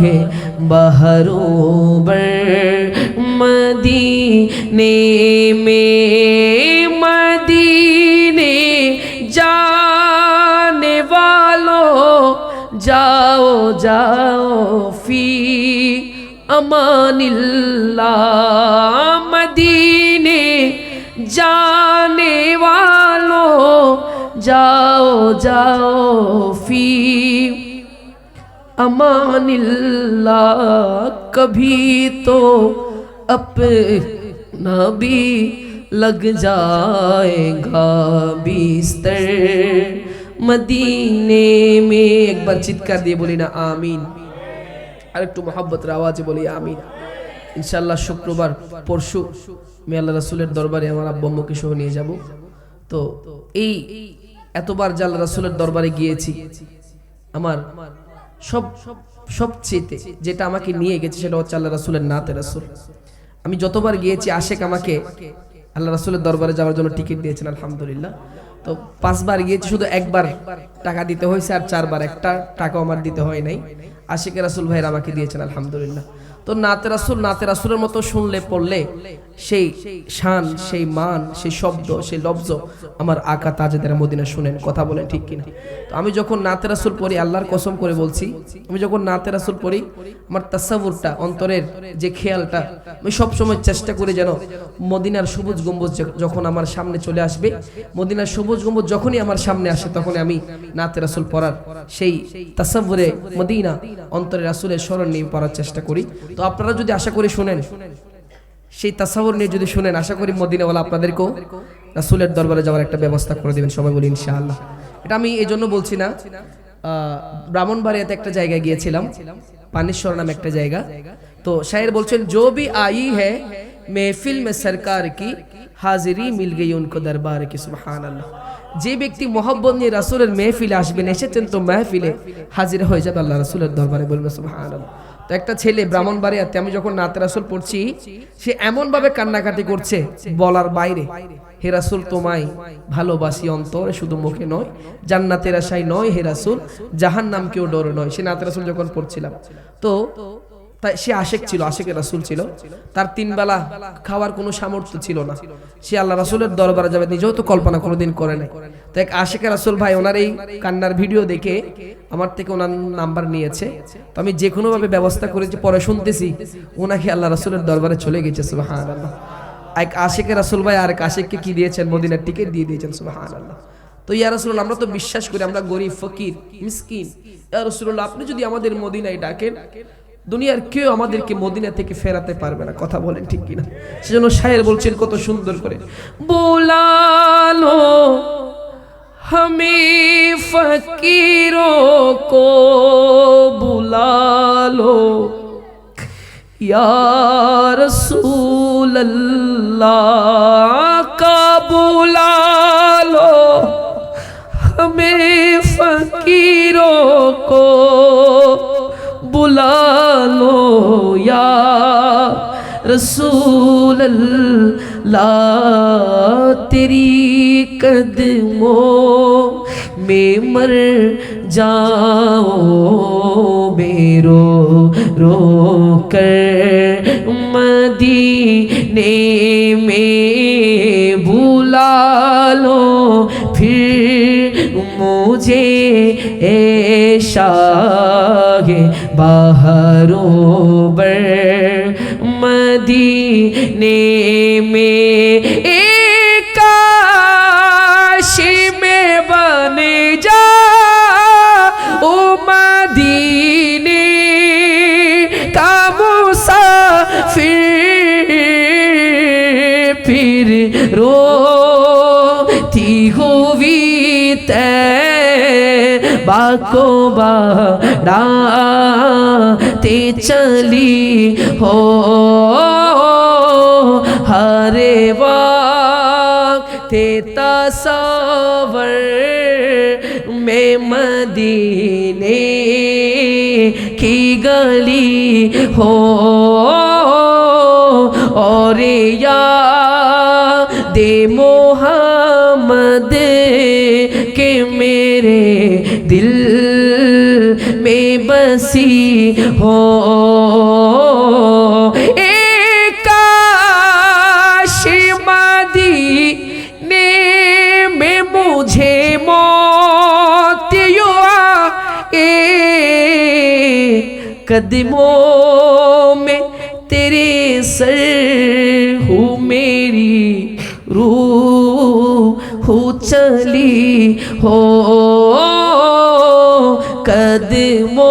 है बहरोबर मदीने में मदीने जाने वालों जाओ जाओ फी अमानिल्लाह मदीने जाने वालों जाओ जाओ फी अमानिल्लाह कभी तो अपना भी लग जाएगा बिस्तर मदीने में। एक बार चित्कार दिए बोली ना आमीन, আর একটু মহব্বতের আওয়াজে বলি আমিন। ইনশাআল্লাহ শুক্রবার পরশু আমি আল্লাহ রাসূলের দরবারে আমার আব্বু আম্মুকে সহ নিয়ে যাব। তো এই এতবার যে আল্লাহ রাসূলের দরবারে গিয়েছি, আমার সবচেয়ে যেটা আমাকে নিয়ে গেছে সেটা হচ্ছে আল্লাহ রাসূলের নাতে রাসূল। আমি যতবার গিয়েছি আশেক আমাকে আল্লাহ রাসূলের দরবারে যাওয়ার জন্য টিকিট দিয়েছেন আলহামদুলিল্লাহ। তো 5 বার গিয়েছি, শুধু একবার টাকা দিতে হয়েছে, আর 4 বার একটা টাকাও আমার দিতে হয় নাই। আশিকে রাসূল ভাইরা আমাকে দিয়েছেন আলহামদুলিল্লাহ। তো নাতে রাসূলের মতো শুনলে পড়লে সেই শান, সেই মান, সেই শব্দ, সেই লফজ আমার আকা তাজেদার মদিনা শুনেন, কথা বলেন ঠিক কিনা? তো আমি যখন নাতে রাসূল পড়ি, আল্লাহর কসম করে বলছি, আমি যখন নাতে রাসূল পড়ি আমার তাসাউরটা, অন্তরের যে খেয়ালটা, আমি সবসময় চেষ্টা করি যেন মদিনার সবুজ গম্বুজ যখন আমার সামনে চলে আসবে, মদিনার সবুজ গম্বুজ যখনই আমার সামনে আসে তখন আমি নাতে রাসূল পড়ার সেই তাসাউরে মদিনা, অন্তরে রাসূলের স্মরণ নিয়ে পড়ার চেষ্টা করি। তো আপনারা যদি আশা করি শুনেন, সেই তাসাউর নিয়ে যদি শুনেন, আশা করি মদিনাওয়ালা আপনাদেরকেও রাসূলের দরবারে যাওয়ার একটা ব্যবস্থা করে দিবেন। সবাই বলি ইনশাআল্লাহ। এটা আমি এই জন্য বলছি না, ব্রাহ্মণবাড়িয়াতে একটা জায়গায় গিয়েছিলাম, পানেশ্বর নামে একটা জায়গা। তো শায়ের বলছেন, জো ভি আই হ্যায় মেহফিল মে সরকার কি হাজিরি মিল গই উনকো দরবার কি। সুবহানাল্লাহ। যে ব্যক্তি মোহাব্বত নিয়ে রাসূলের মেহফিলে আসবেন, এসেছেন তো মেহফিলে হাজির হয়ে যাবে আল্লাহ রাসূলের দরবারে, বলবে সুবহানাল্লাহ। তো একটা ছেলে ব্রাহ্মণবাড়িয়াতে, আমি যখন নাতে রাসূল পড়ছি, সে এমন ভাবে কান্নাকাটি করছে বলার বাইরে। হে রাসূল তোমায় ভালোবাসি অন্তরে, শুধু মুখে নয়, জান্নাতের আশায় নয় হে রাসূল, জাহান্নামকেও ডর নয়। সে নাতে রাসূল যখন পড়ছিলাম, তো তাই সে আশেক ছিল, আশেকের রাসূল ছিল। তার 3 বেলা খাওয়ার কোনো সামর্থ্য ছিল না। সে আল্লাহ রাসূলের দরবারে যাবে নিজেও তো কল্পনা কোনোদিন করে নাই। তো এক আশেকের রাসূল ভাই ওনার এই কান্নার ভিডিও দেখে আমার থেকে ওনার নাম্বার নিয়েছে। তো আমি যে কোনো ভাবে ব্যবস্থা করেছি, পরে শুনতেছি ওনাকে আল্লাহ রাসূলের দরবারে চলে গেছে। সুবহানাল্লাহ। এক আশেকের রাসূল ভাই আর এক আশেককে কি দিয়েছেন? মদিনার টিকিট দিয়ে দিয়েছেন। সুবহানাল্লাহ। তো ইয়া রাসূলুল্লাহ, আমরা তো বিশ্বাস করি আমরা গরিব, ফকির, মিসকিন। ইয়া রাসূলুল্লাহ, আপনি যদি আমাদের মদিনায় ডাকেন, দুনিয়ার কেউ আমাদেরকে মদিনা থেকে ফেরাতে পারবে না, কথা বলেন ঠিক কিনা? সেজন্য শায়ের বলছেন কত সুন্দর করে, বুলালো হামি ফকিরোं को बुलालो या रसूल अल्लाह का बुलालो हमें फकीरों को बुला लो या रसूल अल्लाह तेरी कदमों में मर जाओ बेरो रो कर मदीने में बुला लो फिर मुझे ऐशा बहरों बर मदीने में काशी में बन जा ओ मदीने का मुसाफिर फिर रोती हुई बाको बाड़ाते चली हो हरे वक्त तसव्वुर में मदीने की गली हो और याद मोहम्मद के मेरे दिल में बसी हो काश मदीने में मुझे मौत कदमों में तेरे सर हूँ मेरी रूह चली हो कदमों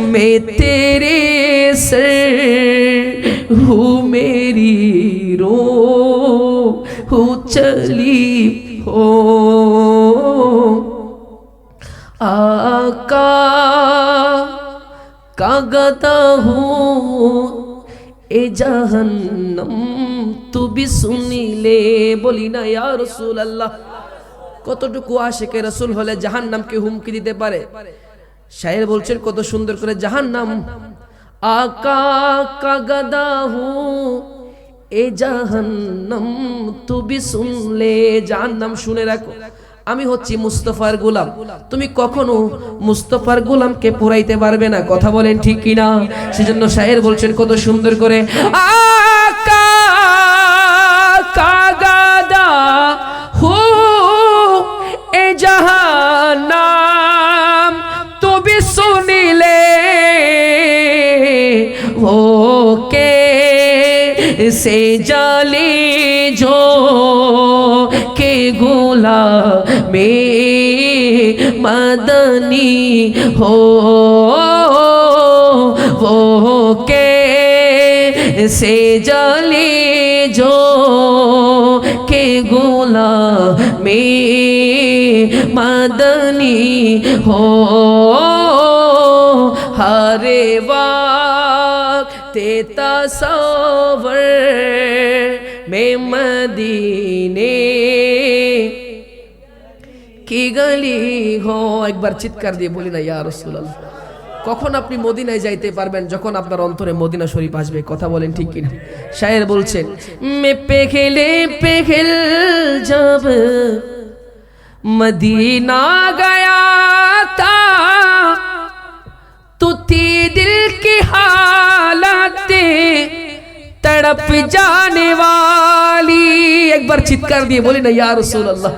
में तेरे सर हूँ मेरी रूह चली हो आका का गदा हूँ ए जहन्नम तू भी सुनी ले बोली ना या रसूल अल्लाह কতটুকু আশিকে রাসূল হলে জাহান্নামকে হুমকি দিতে পারে শায়ের বলছেন কত সুন্দর করে জাহান্নাম আকা কা গদা হুঁ এ জাহান্নাম তু ভি সুন লে জাহান্নাম শুনে রাখো আমি হচ্ছি মুস্তাফার গোলাম তুমি কখনো মুস্তাফার গোলামকে পুরাইতে পারবে না কথা বলেন ঠিক কি না সেজন্য শায়ের বলছেন কত সুন্দর করে আকা কাগাদা হু এ জাহান্নাম তো ভি সুনিলে वो कैसे जाले जो के गुलामे मदनी हो वो कैसे जाले जो के गुलामे मदनी हो हरे वक्त तसव्वुर में मदीने की गली हो एक बार चिৎকার দিয়ে বলি না ইয়া রাসূলুল্লাহ কখন আপনি মদিনায় যাইতে পারবেন যখন আপনার অন্তরে মদিনা শরীফ আসবে কথা বলেন ঠিক কি না শায়ের বলছেন মে পেখেলে পেখেল জব मदीना गया था तो थी दिल की हालत तड़प जाने वाली एक बार চিৎকার দিয়ে বলি না ইয়া রাসূলুল্লাহ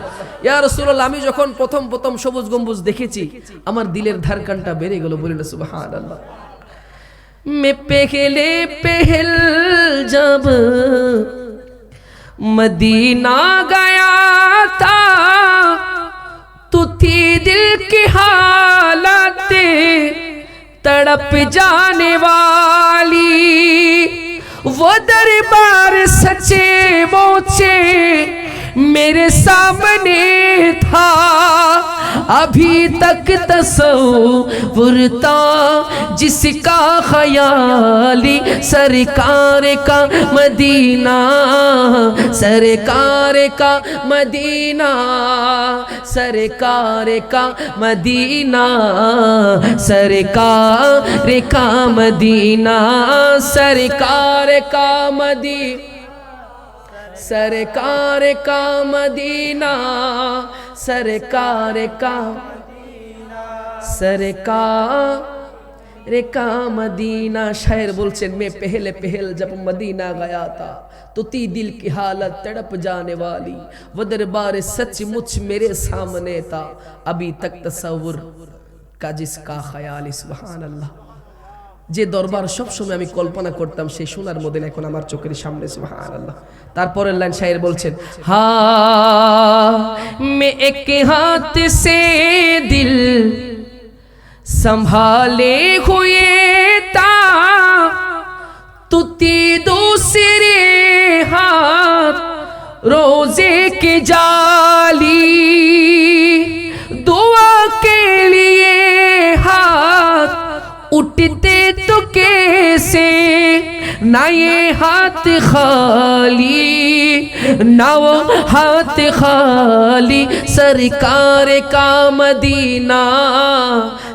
ইয়া রাসূলুল্লাহ আমি যখন প্রথম প্রথম সবুজ গম্বুজ দেখেছি আমার দিলের ধারকানটা বেড়ে গেল বলি না সুবহানাল্লাহ मैं पहले पहल जब मदीना गया था तो थी दिल की हालत तड़प जाने वाली वो दरबार सच्चे मोचे मेरे सामने था अभी तक तसव्वुर था जिसका ख्याली सरकार का मदीना सरकार का मदीना सरकार का मदीना सरकार का मदीना सरकार का मदीना सरकार का मदीना सरकार का मदीना शायर बोलছেন मैं पहले पहल जब मदीना गया था तो थी दिल की हालत तड़प जाने वाली वो दरबार सच मुझ मेरे सामने था अभी तक तसव्वुर का जिसका ख्याल सुभान अल्लाह যে দরবার সব সময় আমি কল্পনা করতাম সেই সোনার মদিনা এখন আমার চোখের সামনে সুবহানাল্লাহ তারপরের লাইন শায়ের বলছেন হা मैं एक हाथ से दिल संभाले हुए था तू थी दूसरे हाथ रोजे के जाली दुआ तो कैसे ना ये हाथ खाली ना वो हाथ खाली सरकार का मदीना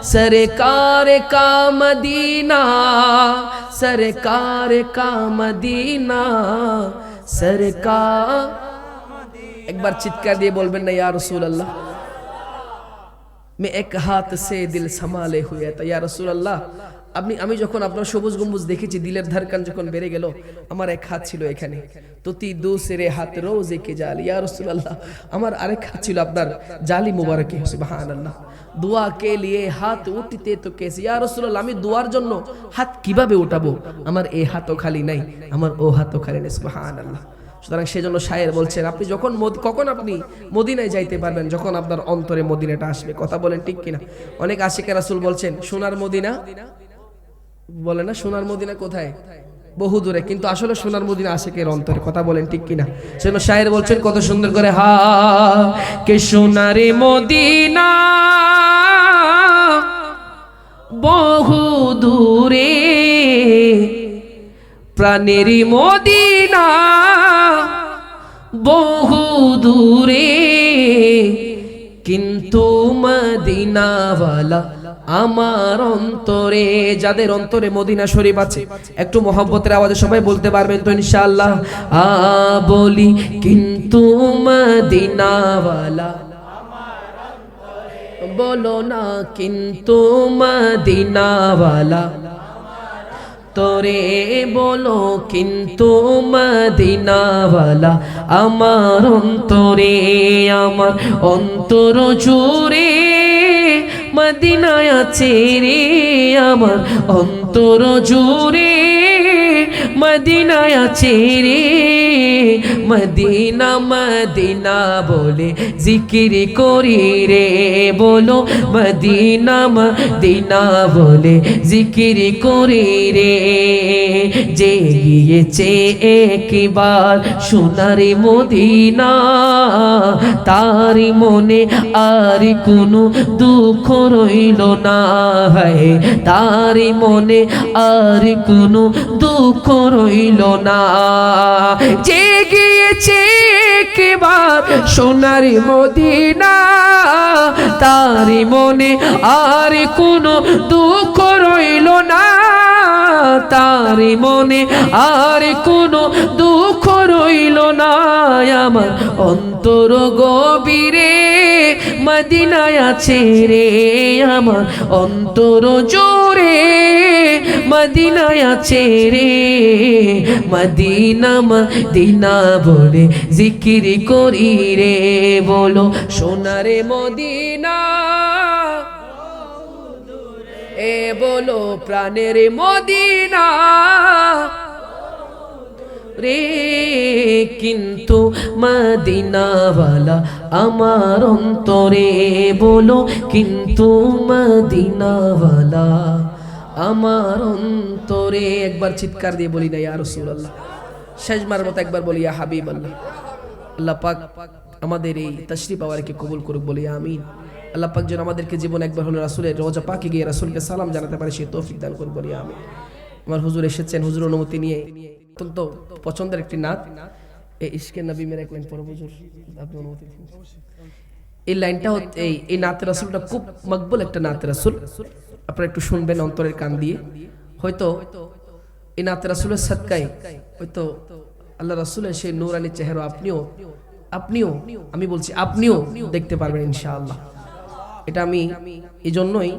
सरकार का मदीना सरकार का मदीना सरकार एक बार चित्कार दिए बोलबेन ना या रसूल अल्लाह मैं एक हाथ से दिल संभाले हुए था या रसूल अल्लाह আপনি আমি যখন আপনার সবুজ গম্বুজ দেখেছি দিলের ধড়কন যখন বেড়ে গেল আমার এক হাত ছিল এখানে তুতি दूसरे हाथ रोजे के जाल या रसूल अल्लाह আমার আরেক হাত ছিল আপনার জালি মুবারকে সুবহানাল্লাহ দোয়া के लिए হাত উঠতে তো কেসে ইয়া রাসূলুল্লাহ আমি দোয়ার জন্য হাত কিভাবে উঠাবো আমার এই হাতও খালি নাই আমার ও হাতও খালি নেই সুবহানাল্লাহ সুতরাং সেজন্য শায়ের বলছেন আপনি যখন কখন আপনি মদিনায় যাইতে পারবেন যখন আপনার অন্তরে মদিনাটা আসবে কথা বলেন ঠিক কিনা অনেক আশিকে রাসূল বলছেন সোনার মদিনা বলে না সোনার মদিনা কোথায় বহু দূরে কিন্তু আসলে সোনার মদিনা আশিকের অন্তরে কথা বলেন ঠিক কিনা সেজন্য শায়ের বলছেন কত সুন্দর করে হা কে সোনারে মদিনা বহু দূরে প্রাণের মদিনা বহু দূরে কিন্তু মদিনাওয়ালা আমার অন্তরে যাদের অন্তরে মদিনা শরীফ আছে একটু মোহাব্বতের আওয়াজে সবাই বলতে পারবেন তো ইনশাআল্লাহ বলি কিন্তু মদিনাওয়ালা বলো না কিন্তু মদিনাওয়ালা তোরে বলো কিন্তু মদিনাওয়ালা আমার অন্তরে আমার অন্তর জুড়ে মদিনায় আছে রে আমার অন্তর জুড়ে মদিনায় আছে রে মদিনা মদিনা বলে জিকির করি রে বলো মদিনা মদিনা বলে জিকির করি রে যে গিয়েছে একবার সোনার মদিনা তারি মনে আর কোনো দুঃখ রইল না হয় তারি মনে আর কোনো দুঃখ রইল না যে গিয়েছে একবার সোনার মদিনা তারি মনে আর কোনো দুঃখ রইল না তারি মনে আর কোনো দুঃখ রইল না আমার অন্তর গভীরে মদিনায় আছে রে আমার অন্তর জোরে মদিনায় আছে রে মদিনা মদিনা বলে জিকির করি রে বলো সোনারে মদিনা এ বলো প্রাণের মদিনা রে কিন্তু মদিনাওয়ালা আমার অন্তরে বলো কিন্তু মদিনাওয়ালা আমার অন্তরে একবার চিৎকার দিয়ে বলি না ইয়া রাসূলুল্লাহ শেষবার মতো একবার বলি ইয়া হাবিবাল্লাহ আল্লাহ পাক আমাদের এই তাশরিফ আওয়ারকে কবুল করুক বলি আমিন আল্লাহ পাক যেন আমাদেরকে জীবন একবার হলো রাসূলের রওজা পাকে গিয়ে রাসূলকে সালাম জানাতে পারে সেই তৌফিক দান করুন বলি আমিন আমার হুজুর এসেছেন হুজুর অনুমতি নিয়ে অত্যন্ত পছন্দের একটি নাত এই ইশকে নবী মেরা এক লাইন পড়ো হুজুর আপনি অনুমতি দিন এই লাইনটা এই নাতে রাসূলটা খুব মকবুল একটা নাতে রাসূল আপনারা একটু শুনবেন অন্তরের কান দিয়ে হয়তো এই নাতে রাসূলের সাদকায় হয়তো আল্লাহ রাসূলের সেই নূরানি চেহারা আপনিও আমি বলছি আপনিও দেখতে পারবেন ইনশাআল্লাহ এটা আমি এই জন্যই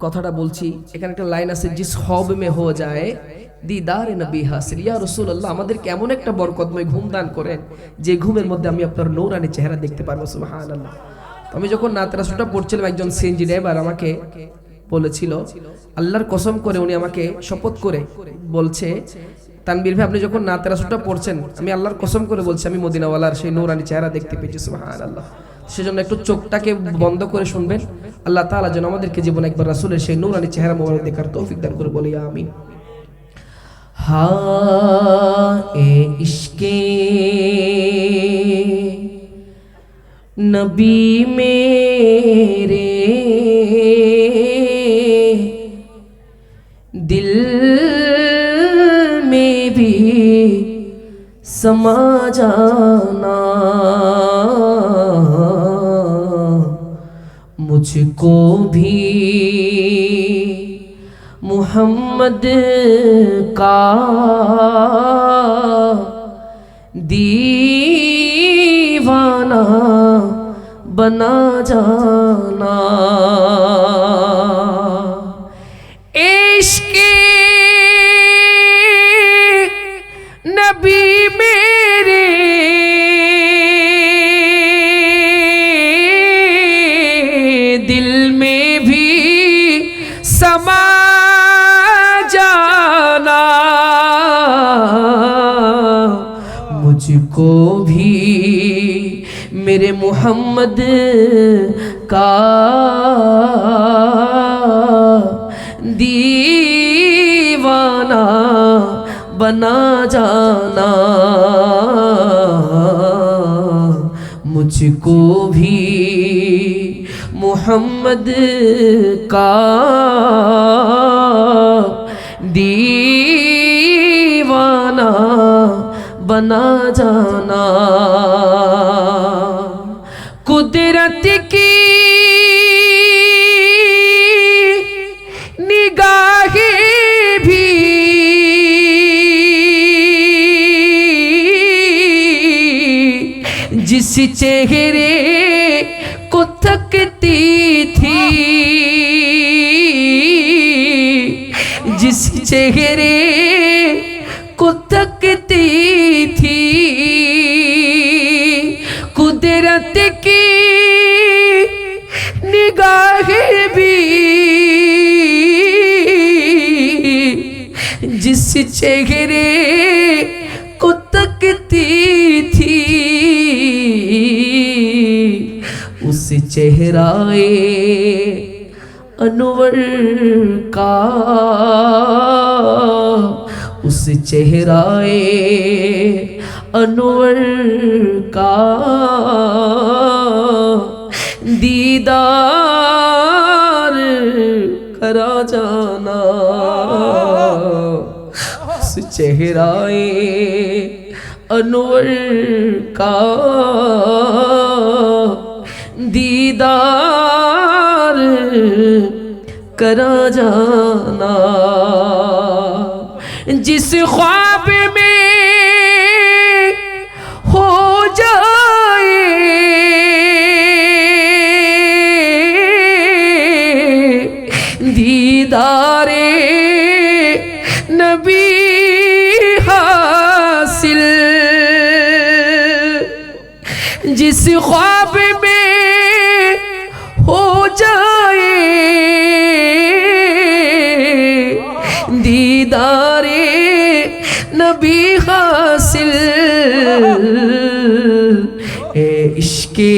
কথাটা বলছি এখানে একটা লাইন আছে জিস খ্বাব মে হো যায় দিদার নবী হাসিল ইয়া রাসূলুল্লাহ আমাদের কেমন একটা বরকতময় ঘুম দান করেন যে ঘুমের মধ্যে আমি আপনার নূরানি চেহারা দেখতে পারবো সুবহানাল্লাহ আমি যখন নাতে রাসূলটা পড়ছিলাম একজন সিএনজি ড্রাইভার আমাকে বলেছিল আল্লাহর কসম করে উনি আমাকে শপথ করে বলছে তানবীর ভাই আপনি যখন নাতে রাসূলটা পড়ছেন আমি আল্লাহর কসম করে বলছি আমি মদিনাওয়ালার সেই নূরানি চেহারা দেখতে পেয়েছি সুবহানাল্লাহ সেজন্য একটু চোখটাকে বন্ধ করে শুনবেন আল্লাহ তাআলা যেন আমাদেরকে জীবনে একবার রাসূলের সেই নূরানি চেহারা মোবারক দেখার তৌফিক দান করে বলি আমিন हाँ ए इश्के नबी मेरे समा जाना, मुझको भी मोहम्मद का दीवाना बना जाना। इश्क़ नबी मेरे दिल में भी समा जाना, मुझको भी मेरे मोहम्मद का दीवाना बना जाना, मुझको भी मोहम्मद का दीवाना बना जाना। कुदरत की निगाहें भी जिस चेहरे को तकती थी, जिस चेहरे को तकती थी, कुदरत की निगाहें भी जिस चेहरे को तकती थी, उस चेहराए अनवर का, उस चेहराए अनवर का दीदार करा जाना, उस चेहराए अनवर का दीदार करा जाना। जिस ख्वाब में हो जाए दीदारे नबी हासिल, जिस ख्वाब में हो जाए दीदारे नबी हासिल, ए इश्क़े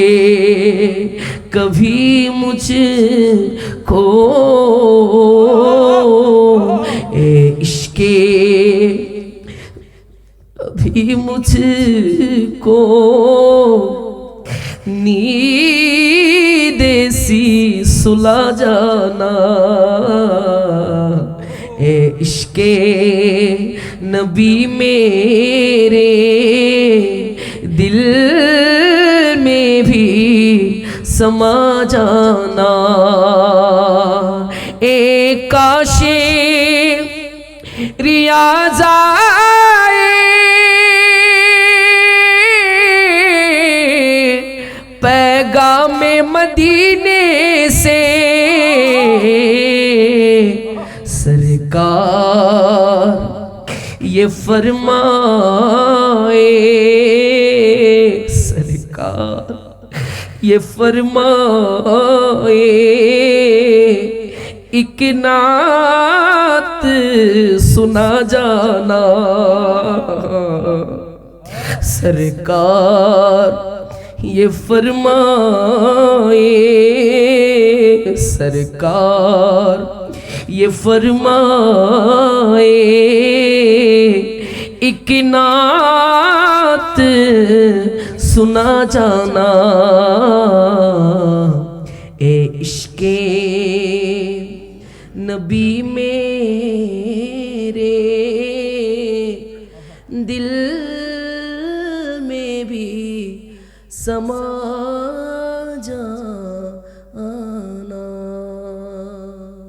कभी मुझको, ए इश्क़े कभी मुझको नींद सी सुला जाना, ए इश्क़े नबी मेरे दिल में भी समा जाना। ए काशे रियाज़ आए पैगाम मदीने से, सरकार ये फरमाए, सरकार ये फरमाए एक नात सुना जाना, सरकार ये फरमाए, सरकार ये फरमाए एक नात सुना जाना। ए इश्क़े नबी मेरे दिल में भी समा